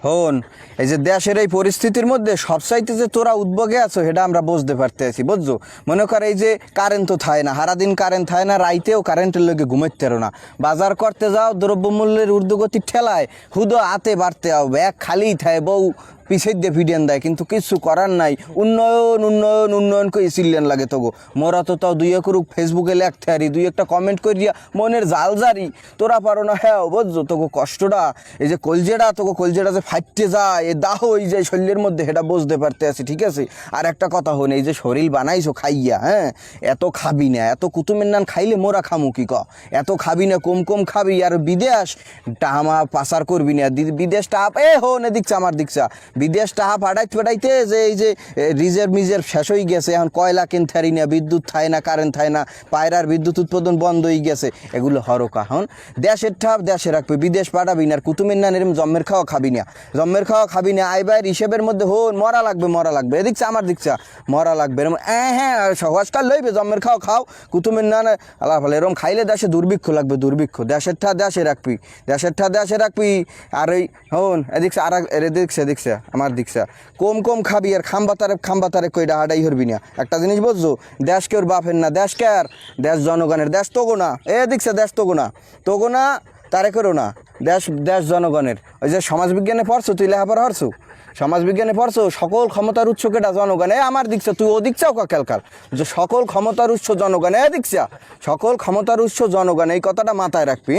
হন এই যে দেশের এই পরিস্থিতির মধ্যে সবচাইতে যে তোরা উদ্যোগে আছো সেটা আমরা বুঝতে পারতেছি, বুঝছো? মনে কর এই যে কারেন্ট তো থায় না, সারাদিন কারেন্ট থায় না, রাইতেও কারেন্টের লগে ঘুমাইতে না, বাজার করতে যাও দ্রব্যমূল্যের ঊর্ধ্বগতির ঠেলায় হুদো হাতে বাড়তে হবে, এক খালি থায় বউ পিছিয়ে দিয়ে ভিডিয়ান দেয়, কিন্তু কিছু করার নাই। উন্নয়ন উন্নয়ন উন্নয়ন করে চিল্লেন লাগে তগো। মোরা তো তাও দুই করুক ফেসবুকে লেখতে হারি, দুই একটা কমেন্ট করিয়া মনের জাল জারি, তোরা পারো না। হ্যাঁ বুঝছো তোকে কষ্টটা, এই যে কলজেটা তোকে কলজেটা যে ফাটতে যায়, এ দাহ হয়ে যায় শরীরের মধ্যে, সেটা বুঝতে পারতে আছি, ঠিক আছে? আর একটা কথা হন, এই যে শরীর বানাইছো খাইয়া, হ্যাঁ এত খাবি না, এত কুতুমের নান খাইলে মোরা খামু কি ক? এত খাবি না, কম কম খাবি। আর বিদেশ টামা পাচার করবি না, বিদেশ টাপ এ হন এদিকছা আমার দিকছা, বিদেশ টাহা ফাটাইতে যে এই যে রিজার্ভ শেষ হয়ে গেছে, এখন কয়লা কিনতে হারি না, বিদ্যুৎ থায় না, কারেন্ট থায় না, পায়রার বিদ্যুৎ উৎপাদন বন্ধ হয়ে গেছে, এগুলো হরকা। হন দেশের ঠাপ দেশে রাখবে, বিদেশ পাঠাবি না। আর কুতুমের নান এরম জম্মের খাওয়া খাবি না, জম্মের খাওয়া খাবি না। আইবার হিসেবের মধ্যে হন মরা লাগবে এদিকছা আমার দিকছা মরা লাগবে। এরম হ্যাঁ সহজকাল লইবে, জম্মের খাওয়া খাও, কুতুমের নান আল্লাহ ভালো। এরম খাইলে দেশে দুর্ভিক্ষ লাগবে, দুর্ভিক্ষ। দেশের ঠা দেশে রাখবি, দেশের ঠা দেশে রাখবি। আর এই হন এদিকছে আর এদিকছে আমার দিকছা কম কম খাবি। আর খাম্বাতারে কইটা হাডাই হরবি না। একটা জিনিস বুঝছো, দেশ কেউর বাপের না, দেশ কে আর দেশ জনগণের, দেশ তোগো না, এ দিকছে দেশ তোগো না তারে করো না, দেশ জনগণের। ওই যে সমাজবিজ্ঞানে পড়ছো, তুই লেখাপড়া হরছো, সমাজবিজ্ঞানে পড়ছো, সকল ক্ষমতার উৎস কেটা জনগণ। এ আমার দিকছা তুই ও দিকছাও কালকাল, যে সকল ক্ষমতার উৎস জনগণ, এ দিকছা সকল ক্ষমতার উৎস জনগণ, এই কথাটা মাথায় রাখবি।